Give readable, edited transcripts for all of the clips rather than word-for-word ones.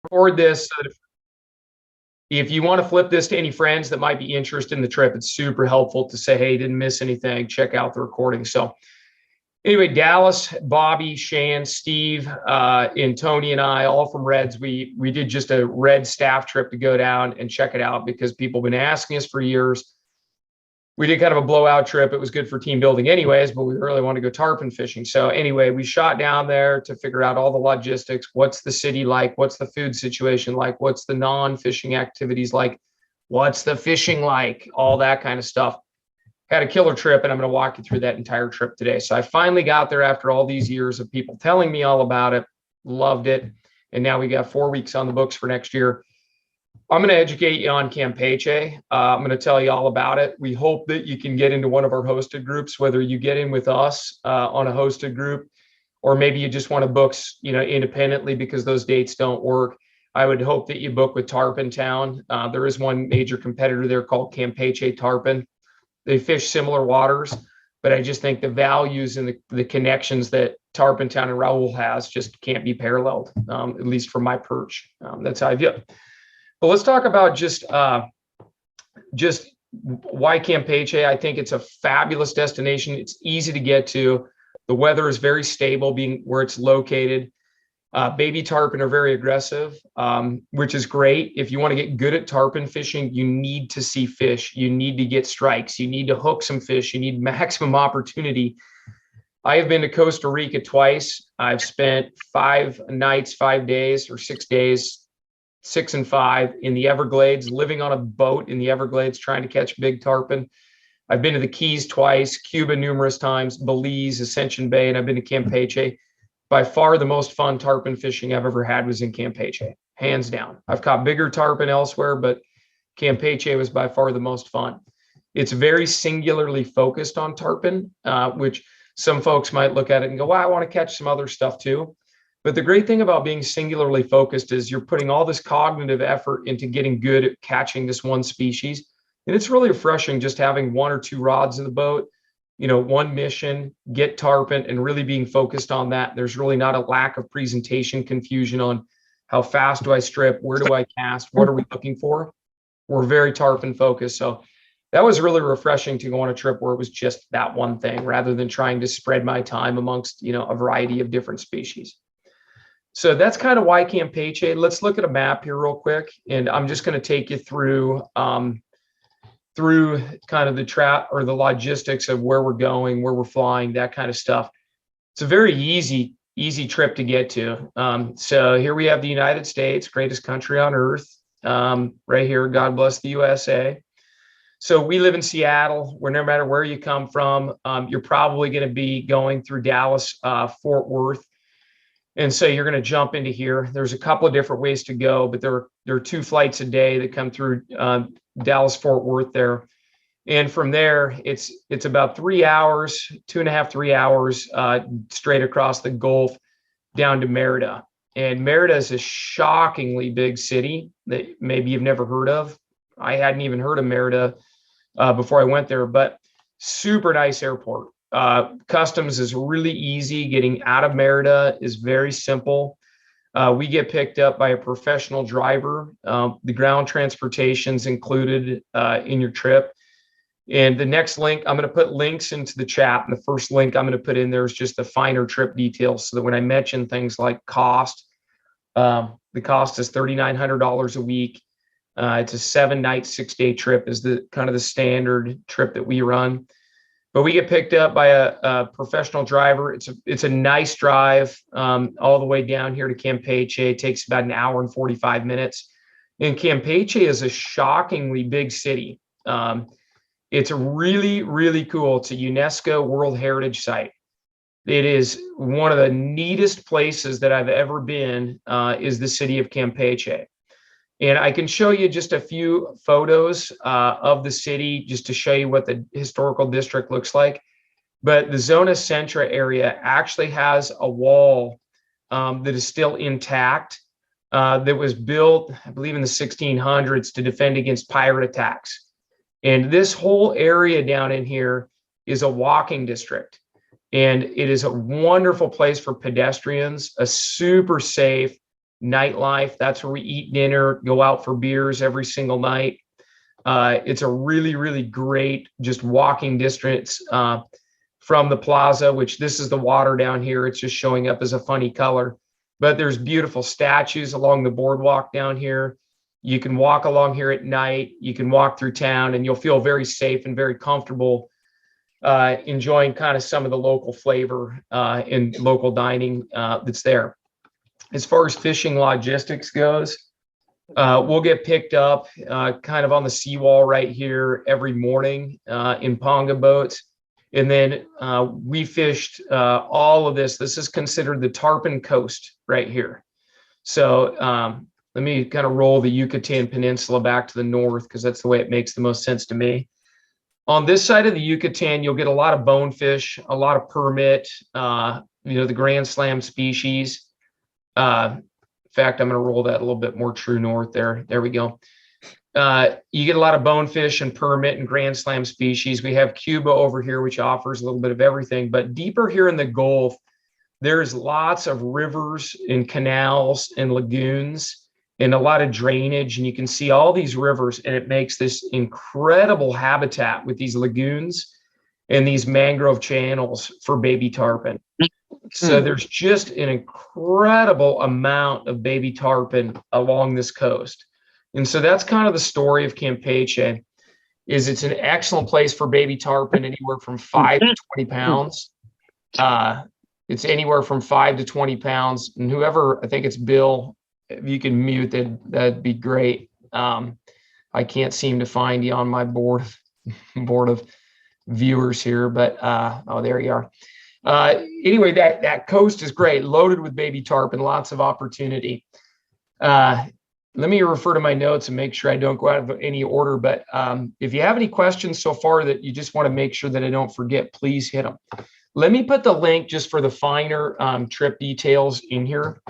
Record this so that if you want to flip this to any friends that might be interested in the trip, it's super helpful to say, hey, didn't miss anything. Check out the recording. So anyway, Dallas, Bobby, Shan, Steve, and Tony and I, all from Reds, we did just a Red staff trip to go down and check it out because people have been asking us for years. We did kind of a blowout trip. It was good for team building anyways, but we really want to go tarpon fishing. So anyway, we shot down there to figure out all the logistics. What's the city like? What's the food situation like? What's the non-fishing activities like? What's the fishing like? All that kind of stuff. Had a killer trip, and I'm going to walk you through that entire trip today. So I finally got there after all these years of people telling me all about it, loved it. And now we got 4 weeks on the books for next year. I'm going to educate you on Campeche. I'm going to tell you all about it. We hope that you can get into one of our hosted groups, whether you get in with us on a hosted group, or maybe you just want to book, independently because those dates don't work. I would hope that you book with Tarpon Town. There is one major competitor there called Campeche Tarpon. They fish similar waters, but I just think the values and the connections that Tarpon Town and Raoul has just can't be paralleled, at least for my perch. That's how I view it. But let's talk about just why Campeche. I think it's a fabulous destination. It's easy to get to. The weather is very stable, being where it's located. Baby tarpon are very aggressive, which is great. If you want to get good at tarpon fishing, you need to see fish. You need to get strikes. You need to hook some fish. You need maximum opportunity. I have been to Costa Rica twice. I've spent 5 nights, 5 days, or 6 days, 6 and 5 in the Everglades, living on a boat in the Everglades, trying to catch big tarpon. I've been to the Keys twice, Cuba numerous times, Belize, Ascension Bay, and I've been to Campeche. By far, the most fun tarpon fishing I've ever had was in Campeche, hands down. I've caught bigger tarpon elsewhere, but Campeche was by far the most fun. It's very singularly focused on tarpon, which some folks might look at it and go, well, I want to catch some other stuff too. But the great thing about being singularly focused is you're putting all this cognitive effort into getting good at catching this one species. And it's really refreshing just having 1 or 2 rods in the boat, one mission, get tarpon, and really being focused on that. There's really not a lack of presentation confusion on how fast do I strip, where do I cast, what are we looking for? We're very tarpon focused. So that was really refreshing to go on a trip where it was just that one thing rather than trying to spread my time amongst, a variety of different species. So that's kind of why Campeche. Let's look at a map here real quick, and I'm just going to take you through kind of the trap or the logistics of where we're going, where we're flying, that kind of stuff. It's a very easy trip to get to. So here we have the United States, greatest country on earth, right here. God bless the USA. So we live in Seattle, where no matter where you come from, you're probably going to be going through Dallas, Fort Worth. And so you're going to jump into here. There's a couple of different ways to go, but there are 2 flights a day that come through Dallas, Fort Worth there. And from there, it's about 3 hours, 2.5, 3 hours straight across the Gulf down to Merida. And Merida is a shockingly big city that maybe you've never heard of. I hadn't even heard of Merida before I went there, but super nice airport. Customs is really easy. Getting out of Merida is very simple. We get picked up by a professional driver. The ground transportation's included in your trip. And the next link, I'm going to put links into the chat. And the first link I'm going to put in there is just the finer trip details so that when I mention things like cost, the cost is $3,900 a week. It's a 7-night, 6-day trip is the kind of the standard trip that we run. But we get picked up by a professional driver. It's a nice drive all the way down here to Campeche. It takes about 1 hour and 45 minutes. And Campeche is a shockingly big city. It's really, really cool. It's a UNESCO World Heritage Site. It is one of the neatest places that I've ever been is the city of Campeche. And I can show you just a few photos of the city just to show you what the historical district looks like. But the Zona Centra area actually has a wall that is still intact that was built, I believe, in the 1600s to defend against pirate attacks. And this whole area down in here is a walking district. And it is a wonderful place for pedestrians, a super safe, nightlife. That's where we eat dinner, go out for beers every single night. It's a really, really great just walking distance from the plaza, which this is the water down here. It's just showing up as a funny color. But there's beautiful statues along the boardwalk down here. You can walk along here at night. You can walk through town, and you'll feel very safe and very comfortable enjoying kind of some of the local flavor and local dining that's there. As far as fishing logistics goes, we'll get picked up kind of on the seawall right here every morning in Ponga boats. And then we fished all of this. This is considered the Tarpon Coast right here. So let me kind of roll the Yucatan Peninsula back to the north because that's the way it makes the most sense to me. On this side of the Yucatan, you'll get a lot of bonefish, a lot of permit, the Grand Slam species. In fact, I'm going to roll that a little bit more true north there. There we go. You get a lot of bonefish and permit and Grand Slam species. We have Cuba over here, which offers a little bit of everything. But deeper here in the Gulf, there's lots of rivers and canals and lagoons and a lot of drainage. And you can see all these rivers, and it makes this incredible habitat with these lagoons and these mangrove channels for baby tarpon. So there's just an incredible amount of baby tarpon along this coast. And so that's kind of the story of Campeche, is it's an excellent place for baby tarpon, anywhere from 5 to 20 pounds. It's anywhere from 5 to 20 pounds. And whoever, I think it's Bill, if you can mute that, that'd be great. I can't seem to find you on my board of viewers here, but oh, there you are. Anyway, that coast is great, loaded with baby tarpon, lots of opportunity. Let me refer to my notes and make sure I don't go out of any order. But if you have any questions so far that you just want to make sure that I don't forget, please hit them. Let me put the link just for the finer trip details in here.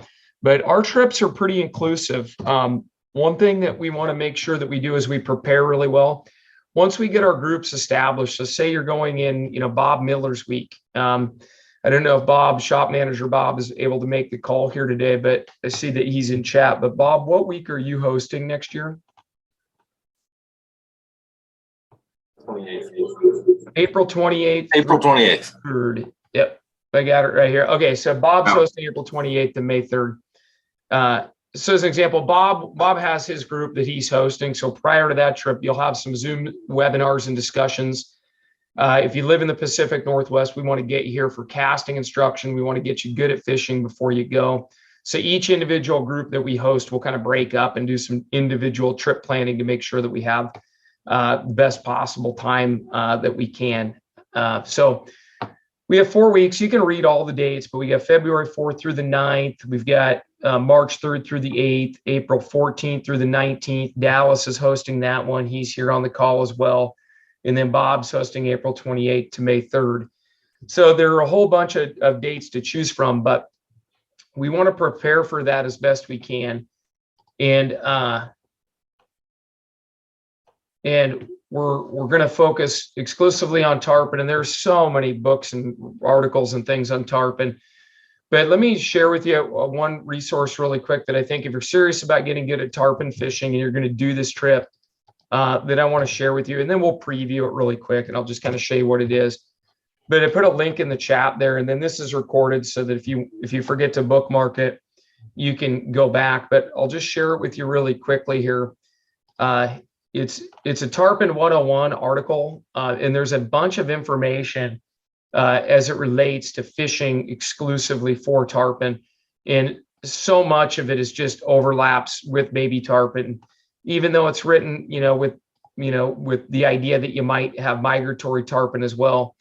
But our trips are pretty inclusive. One thing that we want to make sure that we do is we prepare really well. Once we get our groups established, so say you're going in, Bob Miller's week. I don't know if Bob, shop manager Bob, is able to make the call here today, but I see that he's in chat. But Bob, what week are you hosting next year? 28th. April 28th. April 28th. 3rd. Yep, I got it right here. Okay, so Bob's hosting April 28th to May 3rd. So as an example, Bob has his group that he's hosting. So prior to that trip, you'll have some Zoom webinars and discussions. If you live in the Pacific Northwest, we want to get you here for casting instruction. We want to get you good at fishing before you go. So each individual group that we host will kind of break up and do some individual trip planning to make sure that we have the best possible time that we can. So we have 4 weeks. You can read all the dates, but we got February 4th through the 9th. We've got March 3rd through the 8th, April 14th through the 19th. Dallas is hosting that one. He's here on the call as well. And then Bob's hosting April 28th to May 3rd. So there are a whole bunch of dates to choose from, but we want to prepare for that as best we can. And we're going to focus exclusively on tarpon. And there's so many books and articles and things on tarpon. But let me share with you one resource really quick that I think if you're serious about getting good at tarpon fishing and you're going to do this trip, that I want to share with you. And then we'll preview it really quick and I'll just kind of show you what it is. But I put a link in the chat there, and then this is recorded so that if you forget to bookmark it, you can go back. But I'll just share it with you really quickly here. It's a Tarpon 101 article, and there's a bunch of information as it relates to fishing exclusively for tarpon. And so much of it is just overlaps with baby tarpon, even though it's written, with the idea that you might have migratory tarpon as well.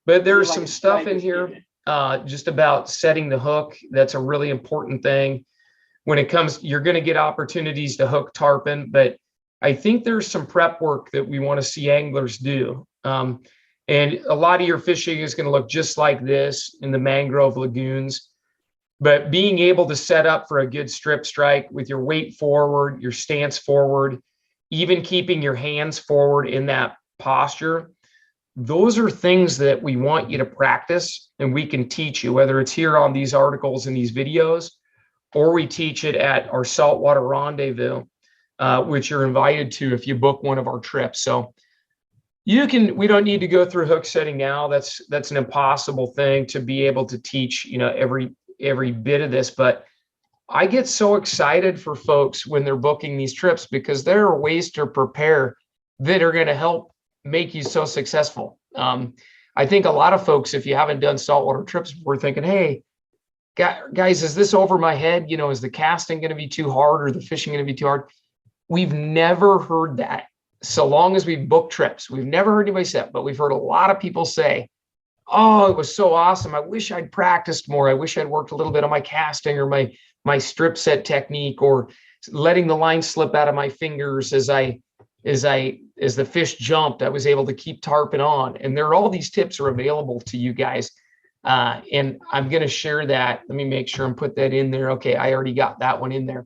But there's some stuff in here just about setting the hook. That's a really important thing. When it comes, you're going to get opportunities to hook tarpon, but I think there's some prep work that we want to see anglers do. And a lot of your fishing is going to look just like this in the mangrove lagoons. But being able to set up for a good strip strike with your weight forward, your stance forward, even keeping your hands forward in that posture, those are things that we want you to practice and we can teach you, whether it's here on these articles and these videos, or we teach it at our saltwater rendezvous, which you're invited to if you book one of our trips. So we don't need to go through hook setting now. That's an impossible thing to be able to teach, every bit of this. But I get so excited for folks when they're booking these trips, because there are ways to prepare that are going to help make you so successful. I think a lot of folks, if you haven't done saltwater trips, we're thinking, hey, guys, is this over my head? Is the casting going to be too hard, or the fishing going to be too hard? We've never heard that. So long as we've booked trips, we've never heard anybody say, but we've heard a lot of people say, oh, it was so awesome. I wish I'd practiced more. I wish I'd worked a little bit on my casting or my strip set technique, or letting the line slip out of my fingers as the fish jumped. I was able to keep tarpon on. And all these tips are available to you guys. And I'm going to share that. Let me make sure and put that in there. Okay, I already got that one in there.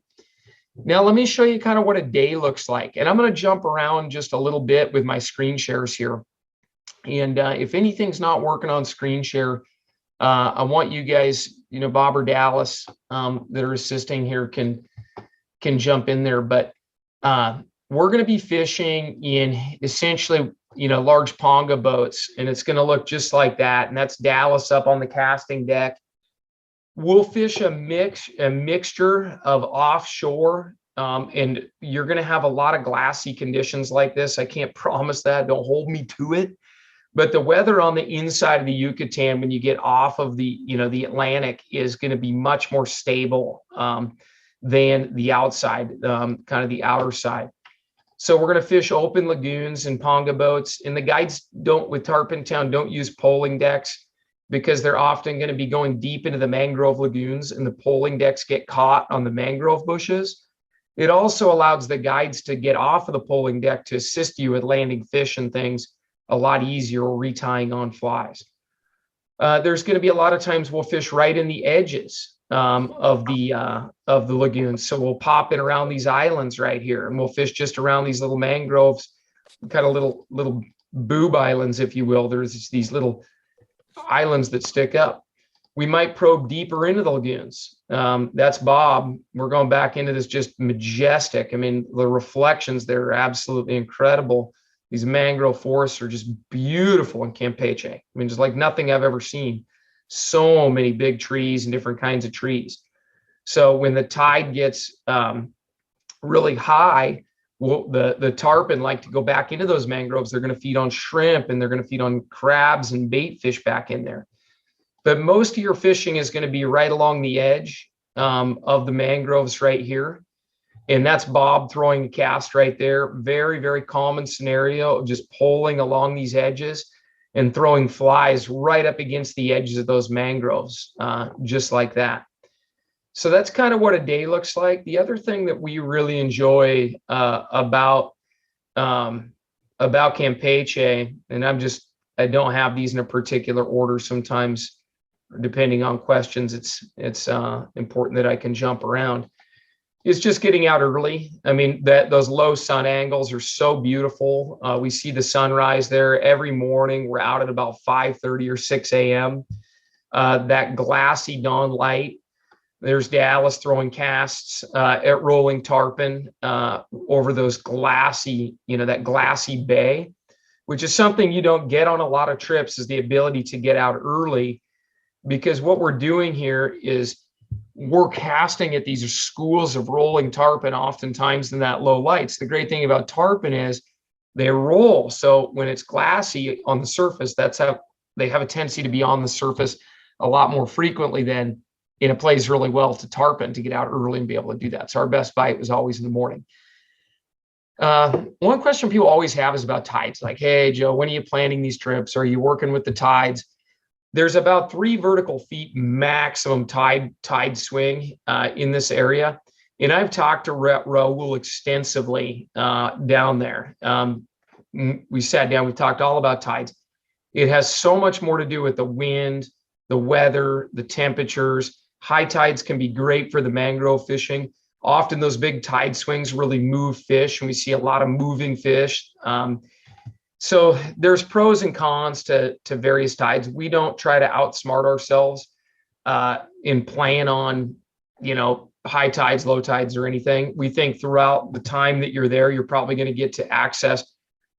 Now, let me show you kind of what a day looks like. And I'm going to jump around just a little bit with my screen shares here. And if anything's not working on screen share, I want you guys, Bob or Dallas, that are assisting here can jump in there. But we're going to be fishing in essentially, large ponga boats, and it's going to look just like that. And that's Dallas up on the casting deck. We'll fish a mixture of offshore, and you're going to have a lot of glassy conditions like this. I can't promise that. Don't hold me to it. But the weather on the inside of the Yucatan, when you get off of the Atlantic, is going to be much more stable than the outside, kind of the outer side. So we're going to fish open lagoons and ponga boats. And the guides with Tarpon Town don't use poling decks, because they're often going to be going deep into the mangrove lagoons, and the poling decks get caught on the mangrove bushes. It also allows the guides to get off of the poling deck to assist you with landing fish and things a lot easier, or retying on flies. There's going to be a lot of times we'll fish right in the edges of the lagoons. So we'll pop in around these islands right here, and we'll fish just around these little mangroves, kind of little boob islands, if you will. There's these little islands that stick up. We might probe deeper into the lagoons. That's Bob. We're going back into this, just majestic. I mean, the reflections there are absolutely incredible. These mangrove forests are just beautiful in Campeche. I mean, just like nothing I've ever seen. So many big trees and different kinds of trees. So when the tide gets really high, the tarpon like to go back into those mangroves. They're going to feed on shrimp, and they're going to feed on crabs and bait fish back in there. But most of your fishing is going to be right along the edge of the mangroves right here. And that's Bob throwing the cast right there. Very, very common scenario of just poling along these edges and throwing flies right up against the edges of those mangroves, just like that. So that's kind of what a day looks like. The other thing that we really enjoy about Campeche, and I don't have these in a particular order. Sometimes, depending on questions, it's important that I can jump around. It's just getting out early. I mean, those low sun angles are so beautiful. We see the sunrise there every morning. We're out at about 5:30 or 6 a.m. That glassy dawn light. There's Dallas throwing casts at rolling tarpon over those glassy, that glassy bay, which is something you don't get on a lot of trips, is the ability to get out early, because what we're doing here is we're casting at these schools of rolling tarpon, oftentimes in that low lights. The great thing about tarpon is they roll. So when it's glassy on the surface, that's how they have a tendency to be on the surface a lot more frequently than, it plays really well to tarpon to get out early and be able to do that. So our best bite was always in the morning. One question people always have is about tides. Like, hey, Joe, when are you planning these trips? Are you working with the tides? There's about 3 vertical feet maximum tide swing in this area. And I've talked to Raul extensively down there. We sat down, we talked all about tides. It has so much more to do with the wind, the weather, the temperatures. High tides can be great for the mangrove fishing. Often those big tide swings really move fish, and we see a lot of moving fish. So there's pros and cons to various tides. We don't try to outsmart ourselves and plan on, high tides, low tides, or anything. We think throughout the time that you're there, you're probably going to get to access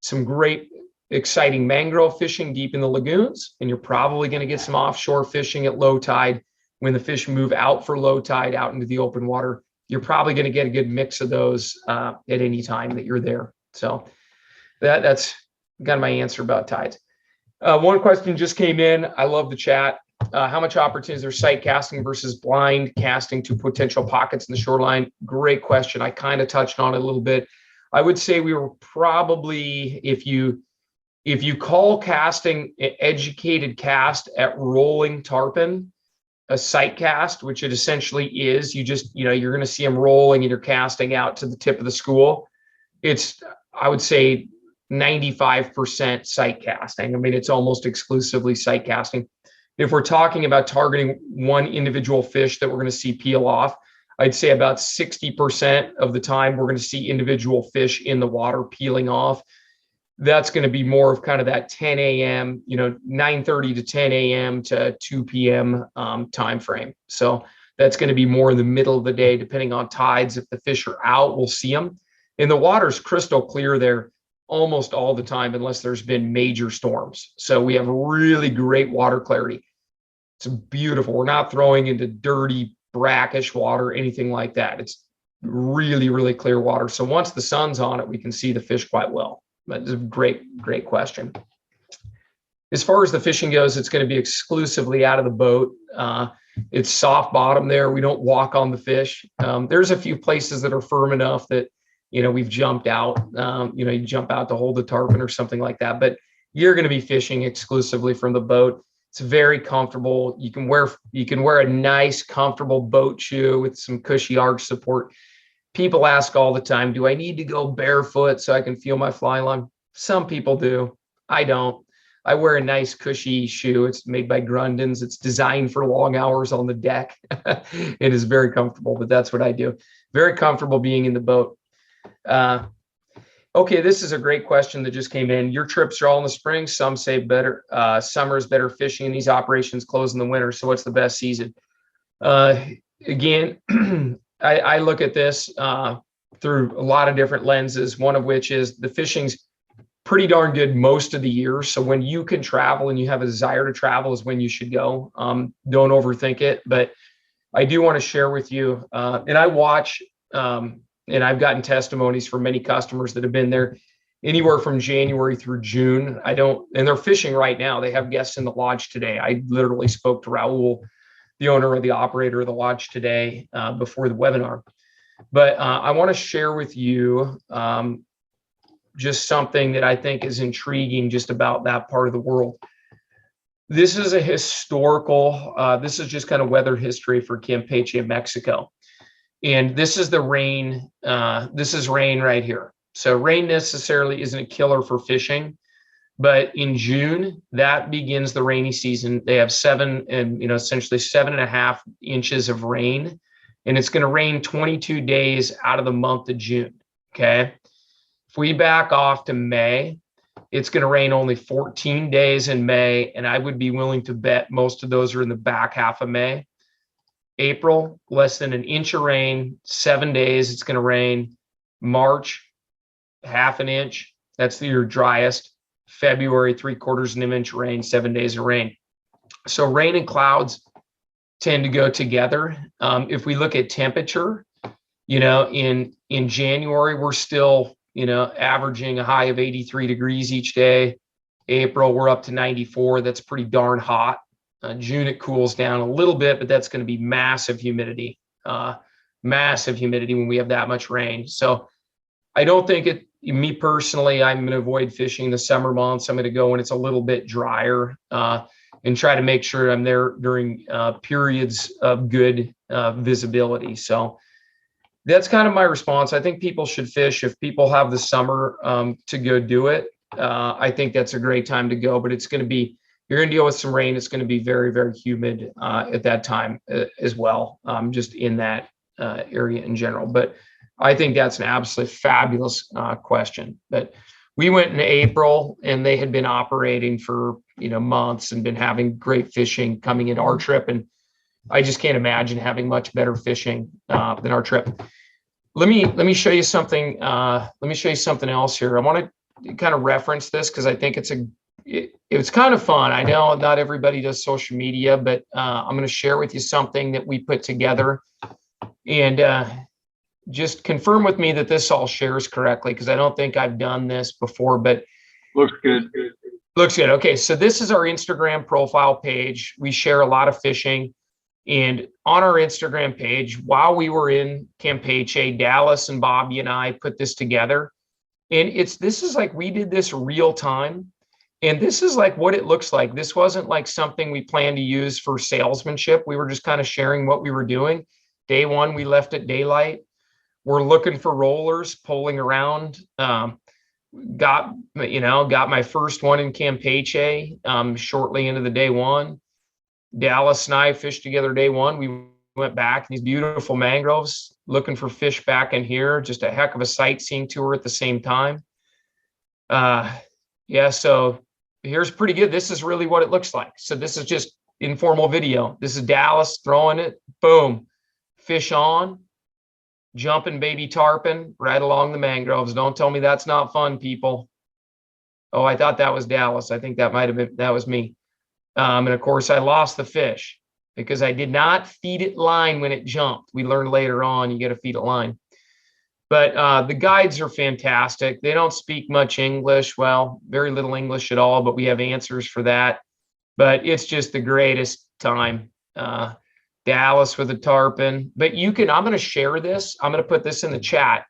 some great, exciting mangrove fishing deep in the lagoons, and you're probably going to get some offshore fishing at low tide. When the fish move out for low tide out into the open water, you're probably going to get a good mix of those at any time that you're there. So that's got my answer about tides. One question just came in. I love the chat. How much opportunities are sight casting versus blind casting to potential pockets in the shoreline? Great question. I kind of touched on it a little bit. I would say we were probably, if you call casting an educated cast at rolling tarpon, a sight cast, which it essentially is, you're going to see them rolling and you're casting out to the tip of the school. It's, I would say, 95% sight casting. I mean, it's almost exclusively sight casting. If we're talking about targeting one individual fish that we're going to see peel off, I'd say about 60% of the time we're going to see individual fish in the water peeling off. That's going to be more of kind of that 10 a.m., 9:30 to 10 a.m. to 2 p.m. Time frame. So that's going to be more in the middle of the day, depending on tides. If the fish are out, we'll see them. And the water's crystal clear there almost all the time, unless there's been major storms. So we have really great water clarity. It's beautiful. We're not throwing into dirty, brackish water, anything like that. It's really, really clear water. So once the sun's on it, we can see the fish quite well. But it's a great, great question. As far as the fishing goes, it's going to be exclusively out of the boat. It's soft bottom there. We don't walk on the fish. There's a few places that are firm enough that, we've jumped out. You jump out to hold the tarpon or something like that. But you're going to be fishing exclusively from the boat. It's very comfortable. You can wear a nice, comfortable boat shoe with some cushy arch support. People ask all the time, do I need to go barefoot so I can feel my fly line? Some people do. I don't. I wear a nice cushy shoe. It's made by Grundens. It's designed for long hours on the deck. It is very comfortable, but that's what I do. Very comfortable being in the boat. Okay, this is a great question that just came in. Your trips are all in the spring. Some say better. Summer is better fishing, and these operations close in the winter. So what's the best season? Again, I look at this through a lot of different lenses, one of which is the fishing's pretty darn good most of the year. So when you can travel and you have a desire to travel is when you should go. Don't overthink it. But I do want to share with you, and I watch, and I've gotten testimonies from many customers that have been there anywhere from January through June. And they're fishing right now. They have guests in the lodge today. I literally spoke to Raul, the owner or the operator of the lodge today before the webinar. But I want to share with you just something that I think is intriguing just about that part of the world. This is a historical, this is just kind of weather history for Campeche, Mexico. And this is the rain. This is rain right here. So rain necessarily isn't a killer for fishing. But in June, that begins the rainy season. They have essentially 7.5 inches of rain, and it's going to rain 22 days out of the month of June. Okay. If we back off to May, it's going to rain only 14 days in May. And I would be willing to bet most of those are in the back half of May. April, less than an inch of rain, 7 days. It's going to rain. March, half an inch. That's your driest. February, 3/4 of an inch rain, 7 days of rain. So rain and clouds tend to go together. If we look at temperature, in January, we're still, averaging a high of 83 degrees each day. April, we're up to 94. That's pretty darn hot. June, it cools down a little bit, but that's going to be massive humidity when we have that much rain. So I don't think me personally, I'm going to avoid fishing the summer months. I'm going to go when it's a little bit drier and try to make sure I'm there during periods of good visibility. So that's kind of my response. I think people should fish if people have the summer to go do it. I think that's a great time to go, but you're going to deal with some rain. It's going to be very, very humid at that time as well, just in that area in general. But I think that's an absolutely fabulous question. But we went in April, and they had been operating for months and been having great fishing coming into our trip. And I just can't imagine having much better fishing than our trip. Let me show you something. Let me show you something else here. I want to kind of reference this because I think it's kind of fun. I know not everybody does social media, but I'm going to share with you something that we put together, and just confirm with me that this all shares correctly, because I don't think I've done this before, but Looks good. looks good. Okay, so this is our Instagram profile page. We share a lot of fishing. And on our Instagram page, while we were in Campeche, Dallas and Bobby and I put this together. And this is like, we did this real time. And this is like what it looks like. This wasn't like something we planned to use for salesmanship. We were just kind of sharing what we were doing. Day one, we left at daylight. We're looking for rollers, poling around. Got my first one in Campeche shortly into the day one. Dallas and I fished together day one. We went back in these beautiful mangroves, looking for fish back in here. Just a heck of a sightseeing tour at the same time. Yeah, so here's pretty good. This is really what it looks like. So this is just informal video. This is Dallas throwing it, boom, fish on, jumping baby tarpon right along the mangroves. Don't tell me that's not fun, people. Oh, I thought that was Dallas. I think that was me. And of course, I lost the fish because I did not feed it line when it jumped. We learned later on you got to feed it line. But the guides are fantastic. They don't speak much English. Well, very little English at all, but we have answers for that. But it's just the greatest time. Dallas with a tarpon. But I'm going to share this. I'm going to put this in the chat.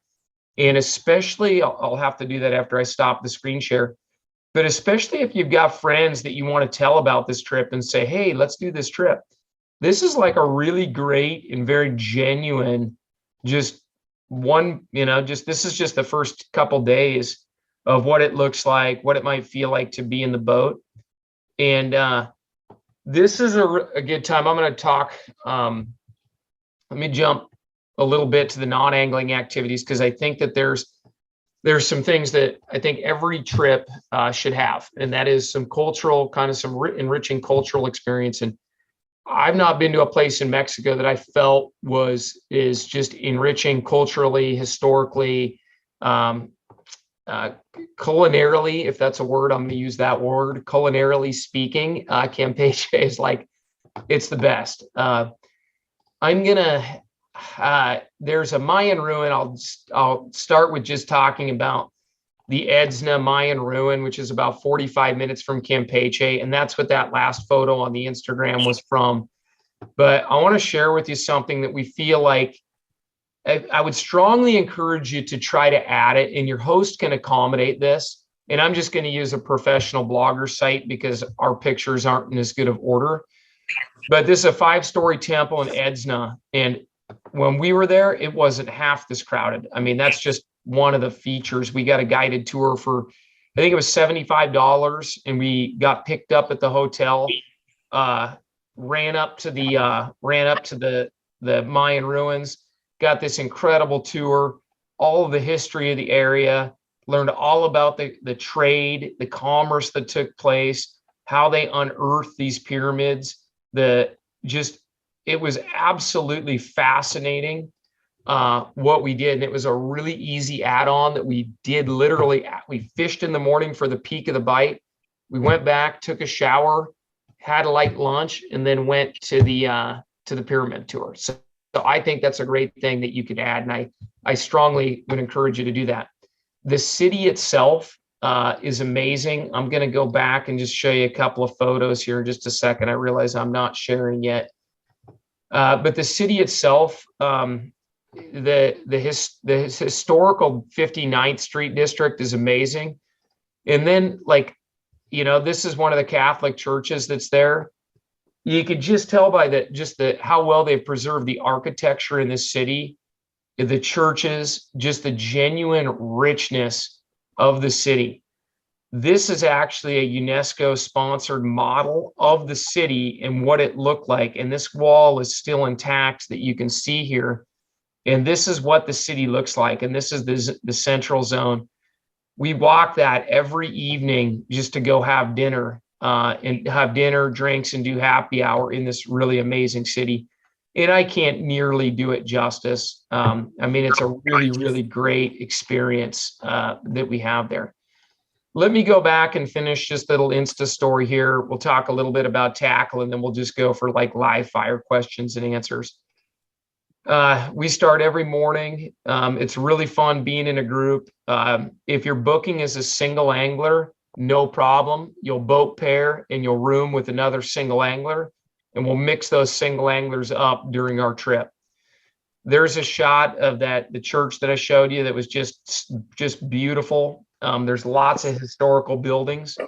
And especially, I'll have to do that after I stop the screen share. But especially if you've got friends that you want to tell about this trip and say, hey, let's do this trip. This is like a really great and very genuine, this is just the first couple days of what it looks like, what it might feel like to be in the boat. And this is a good time. I'm going to talk. Let me jump a little bit to the non-angling activities, because I think that there's some things that I think every trip should have, and that is some enriching cultural experience. And I've not been to a place in Mexico that I felt is just enriching culturally, historically, culinarily, if that's a word. I'm going to use that word, culinarily speaking. Campeche is like, it's the best. There's a Mayan ruin. I'll start with just talking about the Edzna Mayan ruin, which is about 45 minutes from Campeche. And that's what that last photo on the Instagram was from. But I want to share with you something that we feel like I would strongly encourage you to try to add it, and your host can accommodate this. And I'm just going to use a professional blogger site because our pictures aren't in as good of order. But this is a 5-story temple in Edzna. And when we were there, it wasn't half this crowded. I mean, that's just one of the features. We got a guided tour for, I think it was $75, and we got picked up at the hotel, ran up to the Mayan ruins, got this incredible tour, all of the history of the area, learned all about the trade, the commerce that took place, how they unearthed these pyramids. It was absolutely fascinating what we did. And it was a really easy add-on that we did. Literally, we fished in the morning for the peak of the bite. We went back, took a shower, had a light lunch, and then went to the pyramid tour. So I think that's a great thing that you could add. And I strongly would encourage you to do that. The city itself is amazing. I'm going to go back and just show you a couple of photos here in just a second. I realize I'm not sharing yet. But the city itself, the historical 59th Street district is amazing. And then, this is one of the Catholic churches that's there. You could just tell by how well they've preserved the architecture in this city, the churches, just the genuine richness of the city. This is actually a UNESCO sponsored model of the city and what it looked like. And this wall is still intact that you can see here. And this is what the city looks like. And this is the central zone. We walk that every evening just to go have dinner. and have dinner, drinks, and do happy hour in this really amazing city. And I can't nearly do it justice. I mean, it's a really, really great experience that we have there. Let me go back and finish just a little Insta story here. We'll talk a little bit about tackle, and then we'll just go for like live fire questions and answers. We start every morning. It's really fun being in a group. If you're booking as a single angler, no problem. You'll boat pair and you'll room with another single angler, and we'll mix those single anglers up during our trip. There's a shot of the church that I showed you that was just beautiful. There's lots of historical buildings.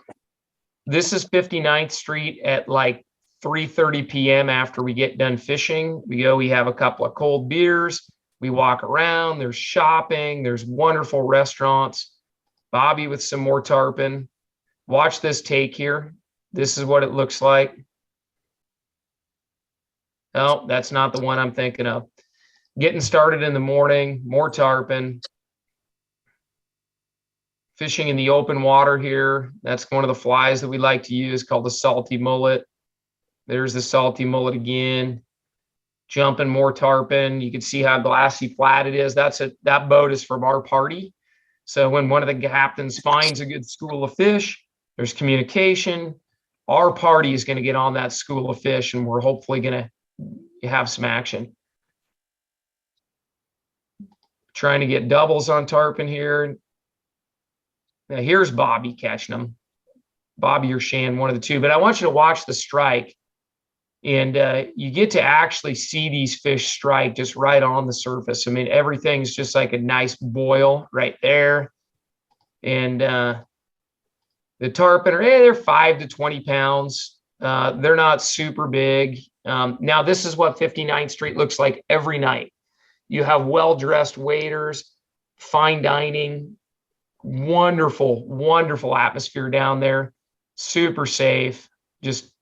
This is 59th Street at like 3:30 p.m. after we get done fishing. We have a couple of cold beers. We walk around. There's shopping. There's wonderful restaurants. Bobby with some more tarpon. Watch this take here. This is what it looks like. Oh, that's not the one I'm thinking of. Getting started in the morning, more tarpon. Fishing in the open water here. That's one of the flies that we like to use, called the salty mullet. There's the salty mullet again. Jumping more tarpon. You can see how glassy flat it is. That boat is from our party. So when one of the captains finds a good school of fish, there's communication. Our party is going to get on that school of fish, and we're hopefully going to have some action. Trying to get doubles on tarpon here. Now here's Bobby catching them. Bobby or Shan, one of the two. But I want you to watch the strike. And you get to actually see these fish strike just right on the surface. I mean, everything's just like a nice boil right there. And the tarpon are, they're 5 to 20 pounds. They're not super big. Now, this is what 59th Street looks like every night. You have well-dressed waiters, fine dining, wonderful, wonderful atmosphere down there, super safe, just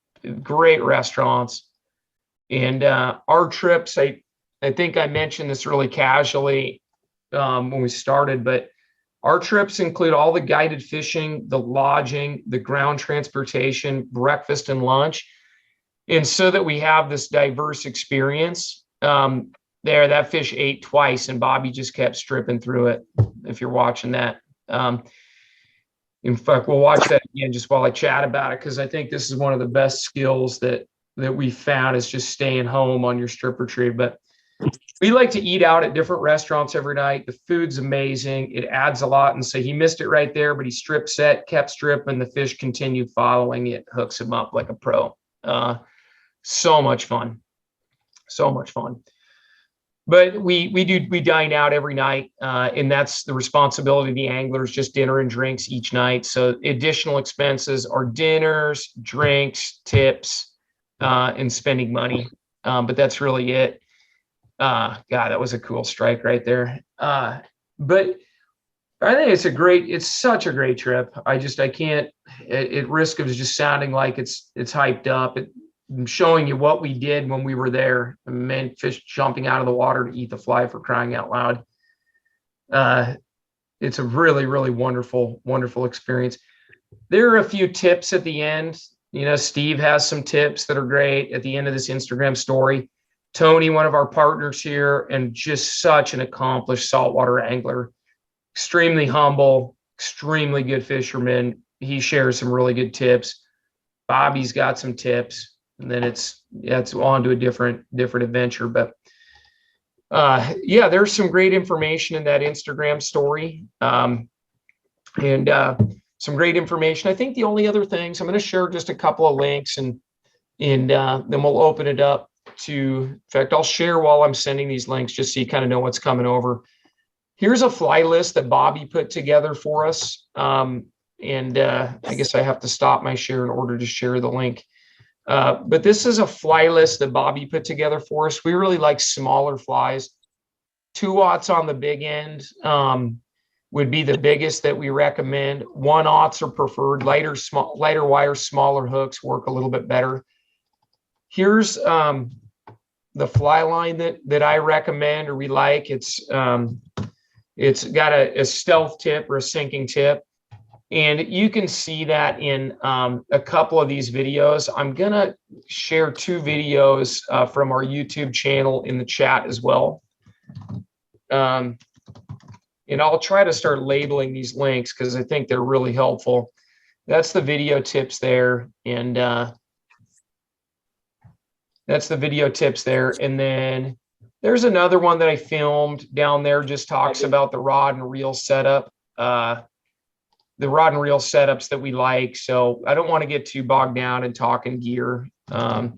great restaurants. And our trips, I think I mentioned this really casually when we started, but our trips include all the guided fishing, the lodging, the ground transportation, breakfast and lunch. And so that we have this diverse experience, that fish ate twice and Bobby just kept stripping through it, if you're watching that. In fact, we'll watch that again just while I chat about it, because I think this is one of the best skills that we found, is just staying home on your strip retrieve. But we like to eat out at different restaurants every night. The food's amazing. It adds a lot. And so he missed it right there, but he strip set, kept stripping. The fish continued following it, hooks him up like a pro. So much fun. So much fun. But we dine out every night, and that's the responsibility of the anglers, just dinner and drinks each night. So additional expenses are dinners, drinks, tips, and spending money. But that's really it. God, that was a cool strike right there. But I think it's such a great trip. I can't, at risk of just sounding like it's hyped up. I'm showing you what we did when we were there. Men, fish jumping out of the water to eat the fly, for crying out loud. It's a really, really wonderful, wonderful experience. There are a few tips at the end. You know, Steve has some tips that are great at the end of this Instagram story. Tony, one of our partners here, and just such an accomplished saltwater angler, extremely humble, extremely good fisherman. He shares some really good tips. Bobby's got some tips. And then it's on to a different adventure. But there's some great information in that Instagram story, and some great information. I think the only other things, I'm going to share just a couple of links, and then we'll open it up to. In fact, I'll share while I'm sending these links, just so you kind of know what's coming over. Here's a fly list that Bobby put together for us, and I guess I have to stop my share in order to share the link. But this is a fly list that Bobby put together for us. We really like smaller flies. 2/0 on the big end would be the biggest that we recommend. 1/0 are preferred. Lighter wire, smaller hooks work a little bit better. Here's the fly line that I recommend, or we like. It's got a stealth tip or a sinking tip. And you can see that in a couple of these videos. I'm going to share 2 videos from our YouTube channel in the chat as well. And I'll try to start labeling these links because I think they're really helpful. That's the video tips there. And that's the video tips there. And then there's another one that I filmed down there, just talks about the rod and reel setup. The rod and reel setups that we like. So I don't want to get too bogged down in talking gear. I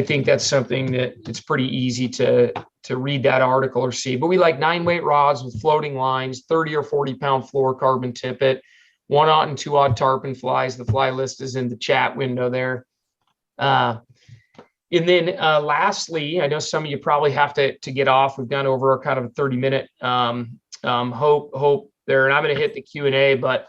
think that's something that it's pretty easy to read that article or see. But we like 9-weight rods with floating lines, 30 or 40 pound fluorocarbon tippet, 1/0 and 2/0 tarpon flies. The fly list is in the chat window there. And then lastly, I know some of you probably have to get off. We've gone over a kind of a 30-minute hope there, and I'm going to hit the Q&A. But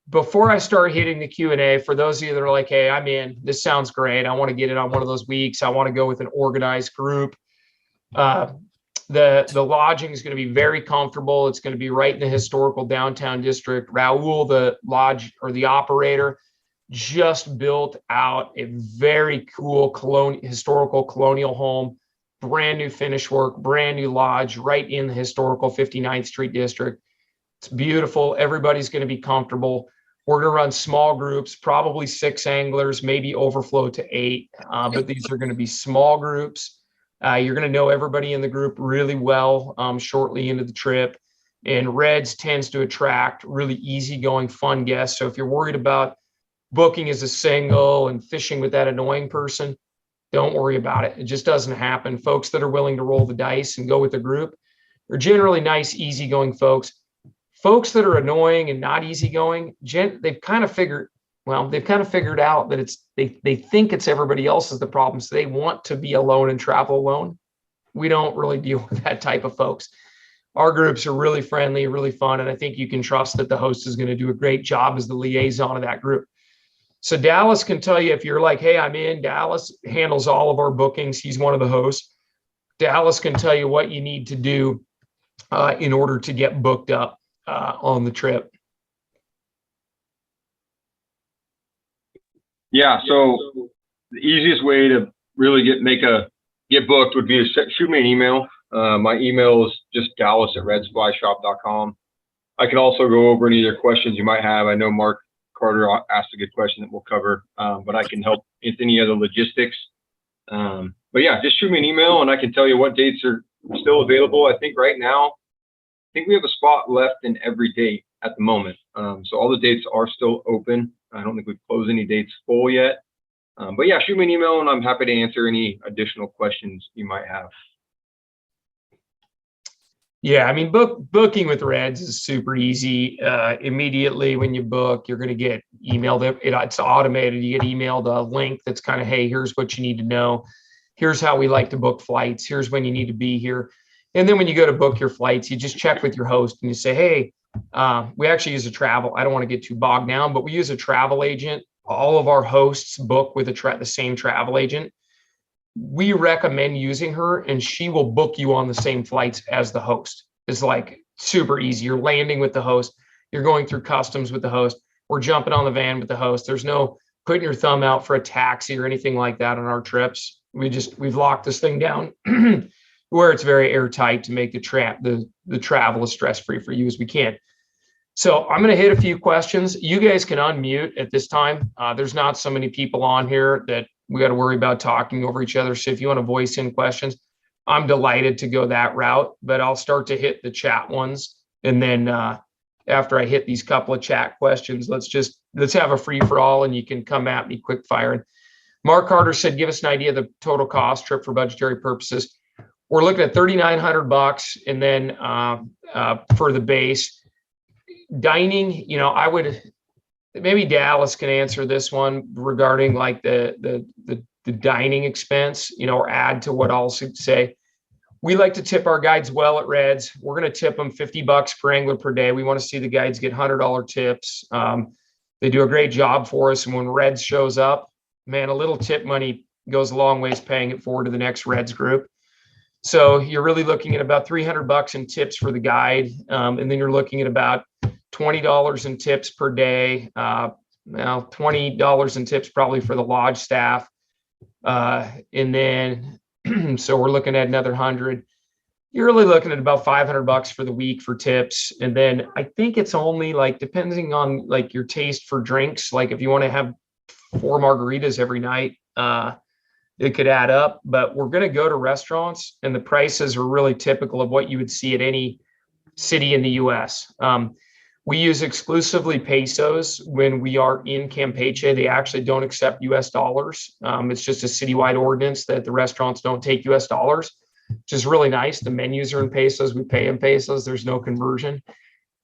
before I start hitting the Q&A, for those of you that are like, hey, I'm in, this sounds great, I want to get it on one of those weeks, I want to go with an organized group. The lodging is going to be very comfortable. It's going to be right in the historical downtown district. Raul, the lodge or the operator, just built out a very cool historical colonial home, brand new finish work, brand new lodge right in the historical 59th Street district. It's beautiful. Everybody's going to be comfortable. We're going to run small groups, probably 6 anglers, maybe overflow to 8, but these are going to be small groups. You're going to know everybody in the group really well shortly into the trip. And Reds tends to attract really easygoing, fun guests. So if you're worried about booking as a single and fishing with that annoying person, don't worry about it. It just doesn't happen. Folks that are willing to roll the dice and go with the group are generally nice, easygoing folks. Folks that are annoying and not easygoing, they've kind of figured out that they think it's everybody else is the problem. So they want to be alone and travel alone. We don't really deal with that type of folks. Our groups are really friendly, really fun. And I think you can trust that the host is going to do a great job as the liaison of that group. So Dallas can tell you if you're like, hey, I'm in. Dallas handles all of our bookings. He's one of the hosts. Dallas can tell you what you need to do in order to get booked up on the trip. Yeah, so the easiest way to really get booked would be to shoot me an email. My email is just dallas@redsflyshop.com. I can also go over any other questions you might have. I know Mark Carter asked a good question that we'll cover, but I can help with any other logistics. But yeah, just shoot me an email and I can tell you what dates are still available. I think right now, we have a spot left in every date at the moment. So all the dates are still open. I don't think we've closed any dates full yet. But yeah, shoot me an email and I'm happy to answer any additional questions you might have. Yeah, I mean, booking with Reds is super easy. Immediately when you book, you're going to get emailed. It's automated. You get emailed a link that's kind of, hey, here's what you need to know. Here's how we like to book flights. Here's when you need to be here. And then when you go to book your flights, you just check with your host and you say, hey, we actually use a travel. I don't want to get too bogged down, but we use a travel agent. All of our hosts book with the same travel agent. We recommend using her and she will book you on the same flights as the host. It's like super easy. You're landing with the host. You're going through customs with the host. We're jumping on the van with the host. There's no putting your thumb out for a taxi or anything like that on our trips. We've locked this thing down where it's very airtight to make the travel as stress-free for you as we can. So I'm going to hit a few questions. You guys can unmute at this time. There's not so many people on here that we got to worry about talking over each other. So if you want to voice in questions, I'm delighted to go that route, but I'll start to hit the chat ones. And then after I hit these couple of chat questions, let's have a free for all and you can come at me quick firing. Mark Carter said, give us an idea of the total cost trip for budgetary purposes. We're looking at $3,900 and then for the base. Dining, I would, maybe Dallas can answer this one regarding like the dining expense, or add to what I'll say. We like to tip our guides well at Reds. We're going to tip them $50 per angler per day. We want to see the guides get $100 tips. They do a great job for us. And when Reds shows up, man, a little tip money goes a long ways paying it forward to the next Reds group. So you're really looking at about $300 in tips for the guide. And then you're looking at about $20 in tips per day. Now $20 in tips probably for the lodge staff. And then, so we're looking at another 100. You're really looking at about $500 for the week for tips. And then I think it's only like, depending on like your taste for drinks, like if you want to have 4 margaritas every night, it could add up. But we're going to go to restaurants, and the prices are really typical of what you would see at any city in the US. We use exclusively pesos when we are in Campeche. They actually don't accept US dollars. It's just a citywide ordinance that the restaurants don't take US dollars, which is really nice. The menus are in pesos. We pay in pesos. There's no conversion.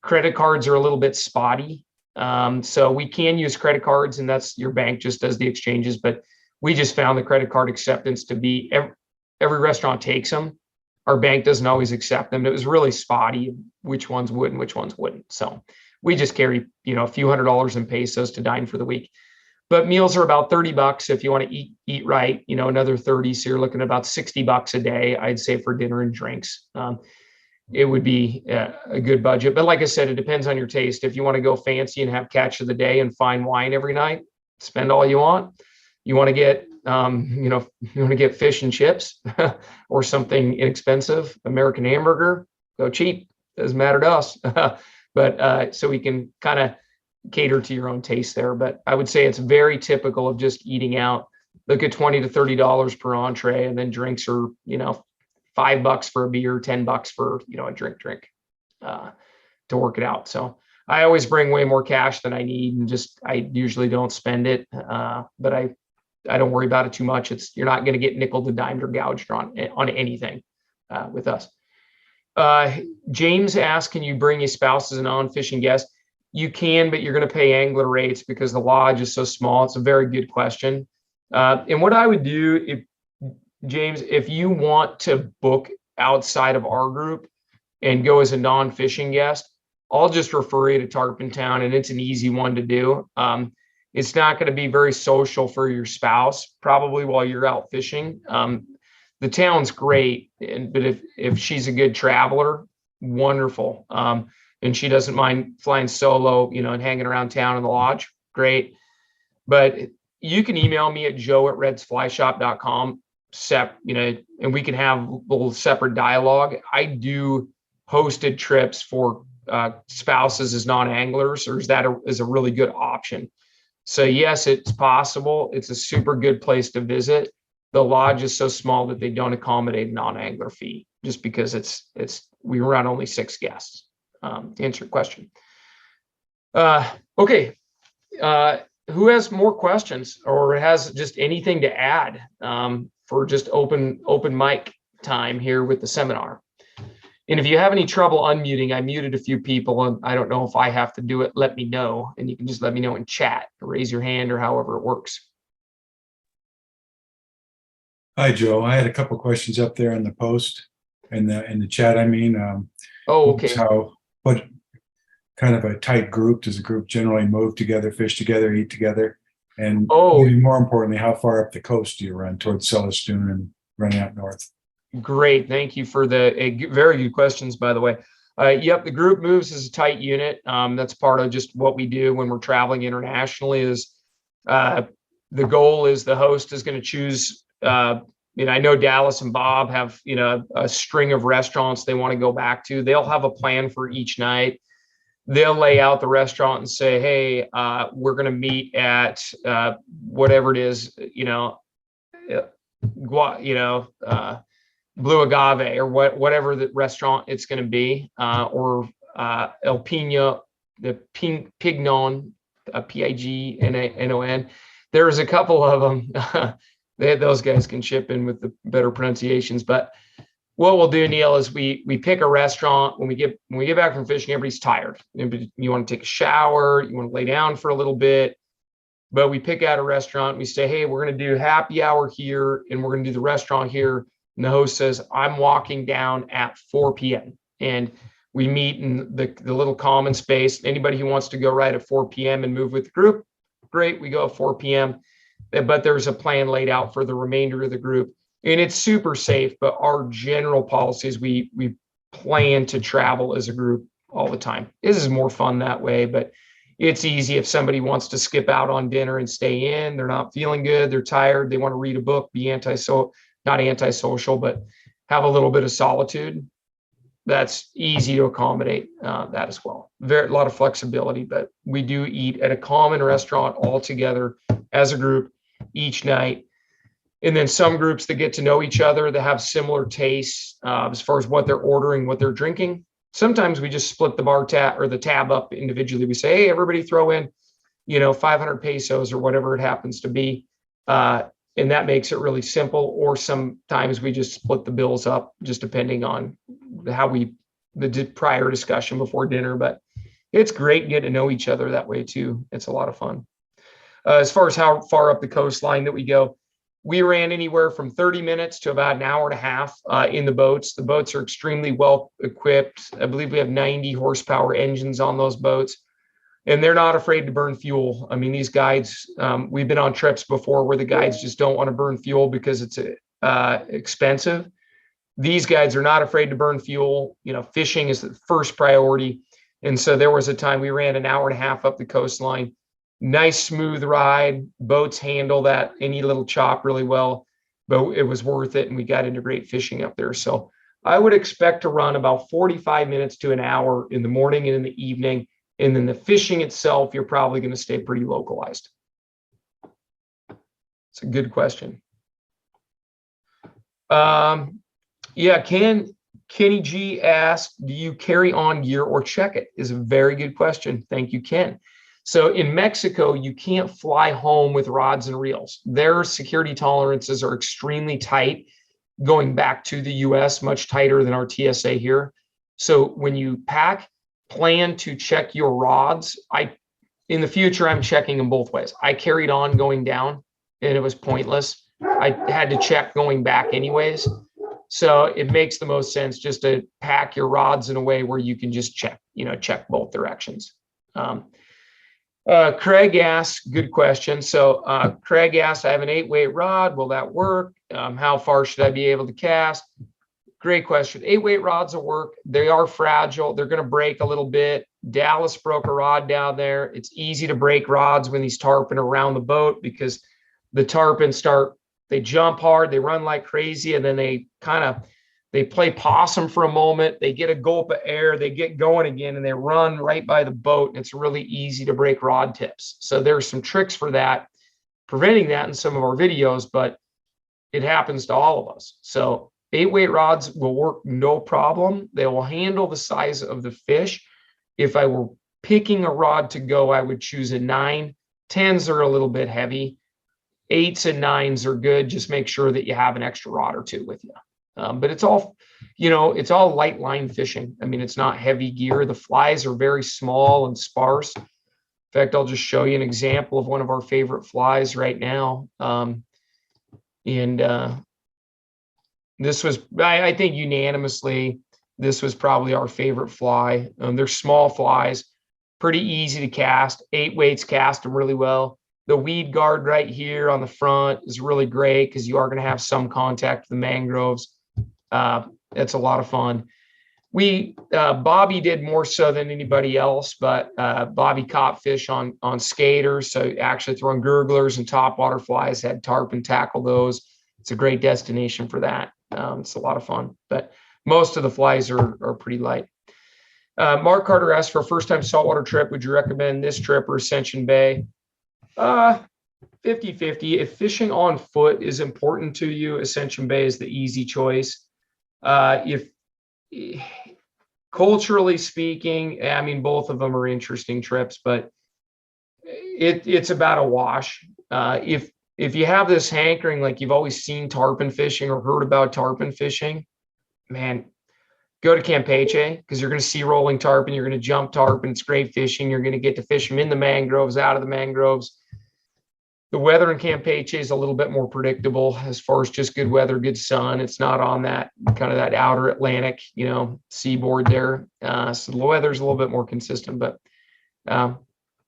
Credit cards are a little bit spotty. So we can use credit cards, and that's your bank just does the exchanges. But we just found the credit card acceptance to be every restaurant takes them. Our bank doesn't always accept them. It was really spotty which ones would and which ones wouldn't. So we just carry, a few $100s in pesos to dine for the week. But meals are about $30 if you want to eat right, another 30. So you're looking at about $60 a day, I'd say, for dinner and drinks. It would be a good budget. But like I said, it depends on your taste. If you want to go fancy and have catch of the day and fine wine every night, spend all you want. You want to get, you want to get fish and chips or something inexpensive, American hamburger, go cheap. Doesn't matter to us. But so we can kind of cater to your own taste there. But I would say it's very typical of just eating out. Look at $20 to $30 per entree, and then drinks are, $5 for a beer, $10 for, a drink to work it out. So I always bring way more cash than I need, and I usually don't spend it. But I don't worry about it too much. You're not going to get nickel to dimed or gouged on anything with us. James asked, can you bring your spouse as a non-fishing guest? You can, but you're going to pay angler rates because the lodge is so small. It's a very good question. And what I would do, James, if you want to book outside of our group and go as a non-fishing guest, I'll just refer you to Tarpon Town, and it's an easy one to do. It's not going to be very social for your spouse, probably while you're out fishing. The town's great, but if she's a good traveler, wonderful. And she doesn't mind flying solo, and hanging around town in the lodge, great. But you can email me at joe@redsflyshop.com, and we can have a little separate dialogue. I do hosted trips for spouses as non-anglers, or is a really good option. So yes, it's possible. It's a super good place to visit. The lodge is so small that they don't accommodate a non-angler fee, just because we run only 6 guests. To answer your question. Okay. Who has more questions or has just anything to add for just open mic time here with the seminar? And if you have any trouble unmuting, I muted a few people, and I don't know if I have to do it. Let me know, and you can just let me know in chat, or raise your hand, or however it works. Hi, Joe. I had a couple of questions up there in the post, in the chat. Okay. What kind of a tight group does a group generally move together, fish together, eat together? And maybe more importantly, how far up the coast do you run towards Celestine and run out north? Great. Thank you for the very good questions, by the way. Yep, the group moves as a tight unit. That's part of just what we do when we're traveling internationally. Is the goal is the host is going to choose. I know Dallas and Bob have a string of restaurants they want to go back to. They'll have a plan for each night. They'll lay out the restaurant and say, hey, we're going to meet at whatever it is, Blue Agave, or whatever the restaurant it's going to be, or El Pino, the Pignon, Pignon. There's a couple of them. Those guys can chip in with the better pronunciations. But what we'll do, Neil, is we pick a restaurant when we get back from fishing. Everybody's tired. You want to take a shower, you want to lay down for a little bit. But we pick out a restaurant. We say, hey, we're going to do happy hour here, and we're going to do the restaurant here. And the host says, I'm walking down at 4 p.m. And we meet in the little common space. Anybody who wants to go right at 4 p.m. and move with the group, great, we go at 4 p.m. But there's a plan laid out for the remainder of the group. And it's super safe, but our general policy is we plan to travel as a group all the time. This is more fun that way, but it's easy if somebody wants to skip out on dinner and stay in. They're not feeling good. They're tired. They want to read a book, be not antisocial, but have a little bit of solitude. That's easy to accommodate that as well. A lot of flexibility, but we do eat at a common restaurant all together as a group each night. And then some groups that get to know each other, that have similar tastes as far as what they're ordering, what they're drinking. Sometimes we just split the tab or the tab up individually. We say, hey, everybody throw in, 500 pesos or whatever it happens to be. And that makes it really simple. Or sometimes we just split the bills up, just depending on the prior discussion before dinner. But it's great getting to know each other that way too. It's a lot of fun. As far as how far up the coastline that we go, we ran anywhere from 30 minutes to about an hour and a half in the boats. The boats are extremely well equipped. I believe we have 90 horsepower engines on those boats, and they're not afraid to burn fuel. I mean, these guides, we've been on trips before where the guides just don't want to burn fuel because it's expensive. These guides are not afraid to burn fuel. Fishing is the first priority. And so there was a time we ran an hour and a half up the coastline. Nice smooth ride. Boats handle that any little chop really well, but it was worth it, and we got into great fishing up there. So I would expect to run about 45 minutes to an hour in the morning and in the evening, and then the fishing itself, you're probably going to stay pretty localized. It's a good question. Yeah, Kenny G asked, do you carry on gear or check it? Is a very good question. Thank you, Ken. So in Mexico, you can't fly home with rods and reels. Their security tolerances are extremely tight, going back to the US, much tighter than our TSA here. So when you pack, plan to check your rods. In the future, I'm checking them both ways. I carried on going down, and it was pointless. I had to check going back anyways. So it makes the most sense just to pack your rods in a way where you can just check both directions. Craig asked, good question. So Craig asked, I have an 8-weight rod. Will that work? How far should I be able to cast? Great question. 8-weight rods will work. They are fragile. They're going to break a little bit. Dallas broke a rod down there. It's easy to break rods when these tarpon are around the boat, because the tarpon they jump hard, they run like crazy, and then they play possum for a moment. They get a gulp of air, they get going again, and they run right by the boat. And it's really easy to break rod tips. So there's some tricks for that, preventing that in some of our videos, but it happens to all of us. So 8-weight rods will work no problem. They will handle the size of the fish. If I were picking a rod to go, I would choose a 9. 10s are a little bit heavy. 8s and 9s are good. Just make sure that you have an extra rod or two with you. But it's all light line fishing. I mean, it's not heavy gear. The flies are very small and sparse. In fact, I'll just show you an example of one of our favorite flies right now. This was, I think unanimously, this was probably our favorite fly. They're small flies, pretty easy to cast. 8 weights cast them really well. The weed guard right here on the front is really great because you are going to have some contact with the mangroves. It's a lot of fun. Bobby did more so than anybody else, but Bobby caught fish on skaters. So actually throwing gurglers and topwater flies, had tarpon tackle those. It's a great destination for that. It's a lot of fun, but most of the flies are pretty light. Mark Carter asked, for a first-time saltwater trip, would you recommend this trip or Ascension Bay? 50-50. If fishing on foot is important to you, Ascension Bay is the easy choice. If culturally speaking, I mean, both of them are interesting trips, but it's about a wash. If you have this hankering, like you've always seen tarpon fishing or heard about tarpon fishing, man, go to Campeche, because you're going to see rolling tarpon. You're going to jump tarpon. It's great fishing. You're going to get to fish them in the mangroves, out of the mangroves. The weather in Campeche is a little bit more predictable as far as just good weather, good sun. It's not on that kind of that outer Atlantic, seaboard there. So the weather's a little bit more consistent, but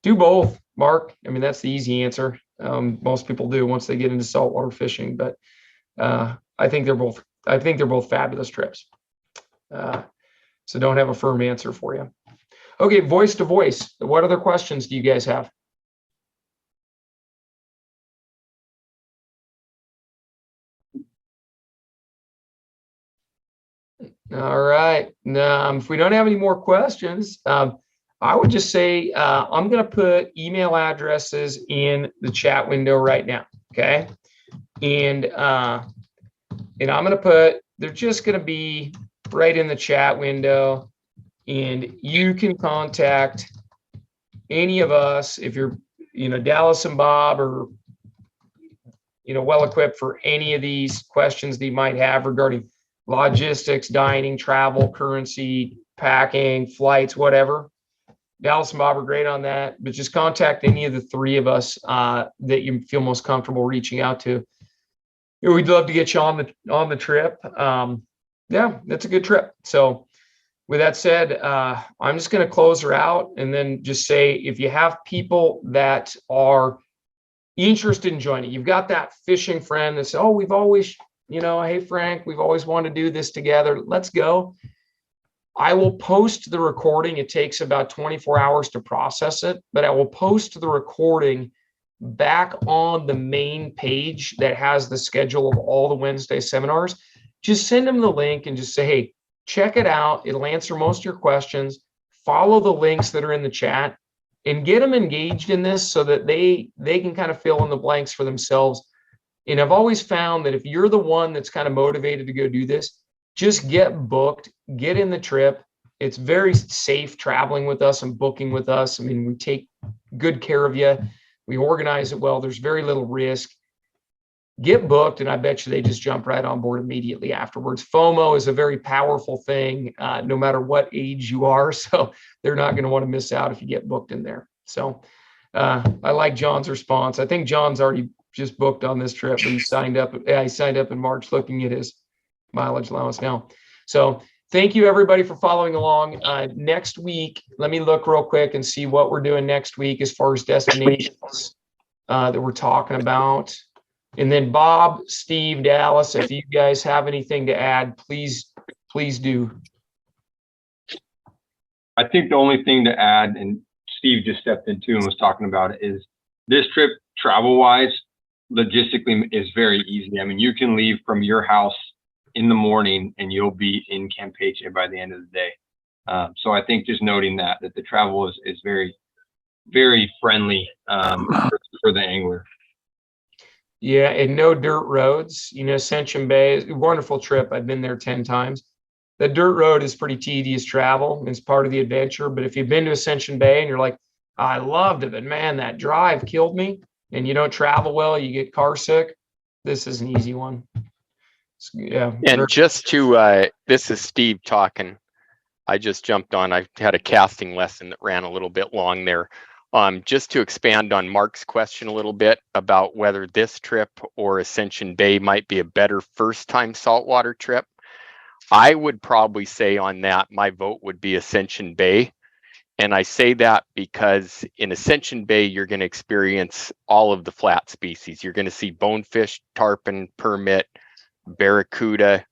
do both, Mark. I mean, that's the easy answer. Most people do once they get into saltwater fishing, but I think they're both fabulous trips. So don't have a firm answer for you. Okay, voice to voice. What other questions do you guys have? All right. If we don't have any more questions, I would just say I'm going to put email addresses in the chat window right now. Okay. And I'm going to put, they're just going to be right in the chat window, and you can contact any of us if you're, Dallas and Bob, or, well equipped for any of these questions that you might have regarding logistics, dining, travel, currency, packing, flights, whatever. Dallas and Bob are great on that, but just contact any of the three of us that you feel most comfortable reaching out to. We'd love to get you on the trip. Yeah, that's a good trip. So with that said, I'm just going to close her out and then just say, if you have people that are interested in joining, you've got that fishing friend that says, oh, we've always, hey, Frank, we've always wanted to do this together. Let's go. I will post the recording. It takes about 24 hours to process it, but I will post the recording back on the main page that has the schedule of all the Wednesday seminars. Just send them the link and just say, hey, check it out. It'll answer most of your questions. Follow the links that are in the chat and get them engaged in this so that they can kind of fill in the blanks for themselves. And I've always found that if you're the one that's kind of motivated to go do this, just get booked, get in the trip. It's very safe traveling with us and booking with us. I mean, we take good care of you. We organize it well. There's very little risk. Get booked, and I bet you they just jump right on board immediately afterwards. FOMO is a very powerful thing, no matter what age you are. So they're not going to want to miss out if you get booked in there. So I like John's response. I think John's already just booked on this trip, but he signed up. Yeah, he signed up in March, looking at his mileage allowance now. So thank you, everybody, for following along. Next week, let me look real quick and see what we're doing next week as far as destinations that we're talking about. And then Bob, Steve, Dallas, if you guys have anything to add, please do. I think the only thing to add, and Steve just stepped in too and was talking about it, is this trip travel-wise, logistically is very easy. I mean, you can leave from your house in the morning and you'll be in Campeche by the end of the day. So I think just noting that the travel is very, very friendly for the angler. Yeah, and no dirt roads. Ascension Bay is a wonderful trip. I've been there 10 times. The dirt road is pretty tedious travel. It's part of the adventure. But if you've been to Ascension Bay and you're like, I loved it, but man, that drive killed me, and you don't travel well, you get car sick, this is an easy one. Yeah. And just to, this is Steve talking. I just jumped on. I had a casting lesson that ran a little bit long there. Just to expand on Mark's question a little bit about whether this trip or Ascension Bay might be a better first-time saltwater trip, I would probably say on that, my vote would be Ascension Bay. And I say that because in Ascension Bay, you're going to experience all of the flat species. You're going to see bonefish, tarpon, permit, barracuda,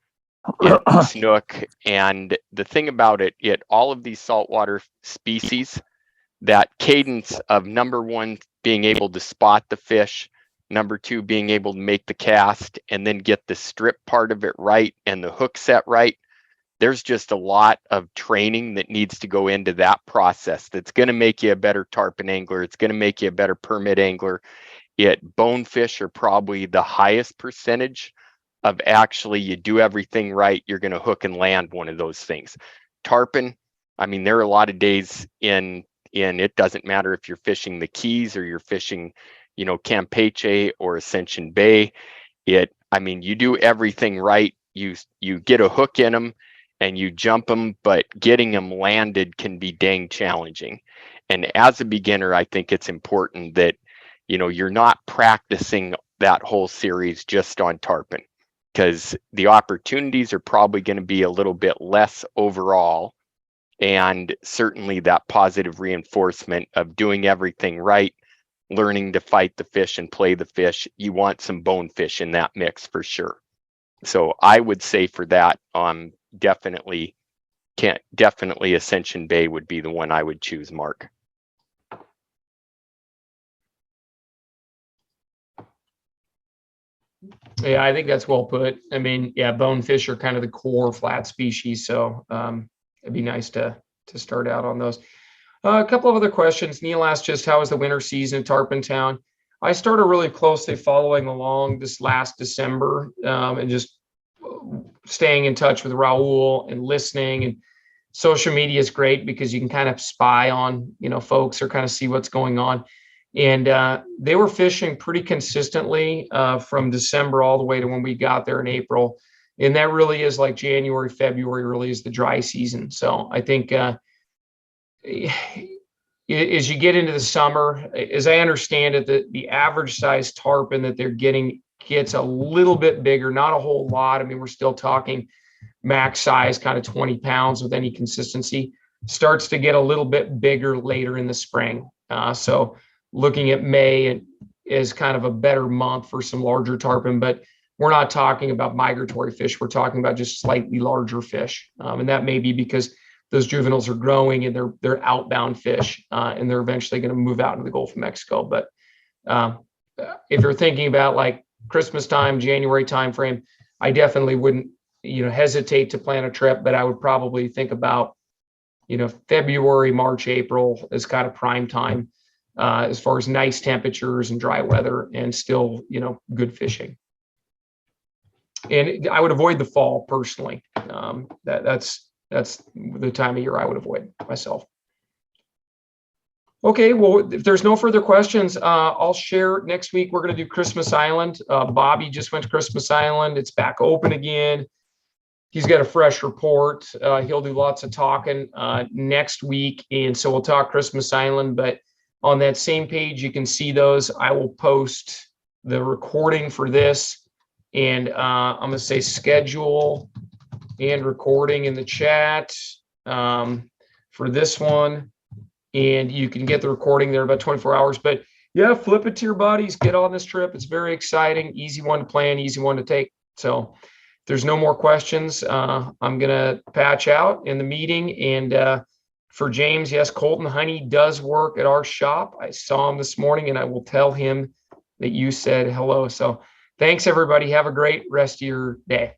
snook. And the thing about it, all of these saltwater species, that cadence of number one, being able to spot the fish, number two, being able to make the cast, and then get the strip part of it right and the hook set right. There's just a lot of training that needs to go into that process. That's going to make you a better tarpon angler. It's going to make you a better permit angler. Bonefish are probably the highest percentage of actually, you do everything right, you're going to hook and land one of those things. Tarpon, I mean, there are a lot of days in it doesn't matter if you're fishing the Keys or you're fishing, Campeche or Ascension Bay. You do everything right. You get a hook in them and you jump them, but getting them landed can be dang challenging. And as a beginner, I think it's important that, you're not practicing that whole series just on tarpon, because the opportunities are probably going to be a little bit less overall. And certainly that positive reinforcement of doing everything right, learning to fight the fish and play the fish, you want some bonefish in that mix for sure. So I would say for that, definitely can't, definitely Ascension Bay would be the one I would choose, Mark. Yeah, I think that's well put. I mean, yeah, bonefish are kind of the core flat species, so it'd be nice to start out on those. A couple of other questions. Neil asked just how was the winter season in Tarpon Town? I started really closely following along this last December and just staying in touch with Raul and listening. And social media is great because you can kind of spy on, folks or kind of see what's going on. And they were fishing pretty consistently from December all the way to when we got there in April. And that really is like January, February really is the dry season. So I think as you get into the summer, as I understand it, the average size tarpon that they're getting gets a little bit bigger, not a whole lot. I mean, we're still talking max size, kind of 20 pounds with any consistency. Starts to get a little bit bigger later in the spring. So looking at May is kind of a better month for some larger tarpon, but we're not talking about migratory fish. We're talking about just slightly larger fish. And that may be because those juveniles are growing and they're outbound fish and they're eventually going to move out into the Gulf of Mexico. But if you're thinking about like Christmas time, January timeframe, I definitely wouldn't, hesitate to plan a trip, but I would probably think about, February, March, April is kind of prime time. As far as nice temperatures and dry weather and still, good fishing. And I would avoid the fall personally. That's the time of year I would avoid myself. Okay, well, if there's no further questions, I'll share next week. We're going to do Christmas Island. Bobby just went to Christmas Island. It's back open again. He's got a fresh report. He'll do lots of talking next week. And so we'll talk Christmas Island, but on that same page, you can see those. I will post the recording for this, and I'm going to say schedule and recording in the chat for this one. And you can get the recording there about 24 hours. But yeah, flip it to your buddies. Get on this trip. It's very exciting. Easy one to plan, easy one to take. So if there's no more questions, I'm going to patch out in the meeting. And for James, yes, Colton Honey does work at our shop. I saw him this morning and I will tell him that you said hello. So thanks, everybody. Have a great rest of your day.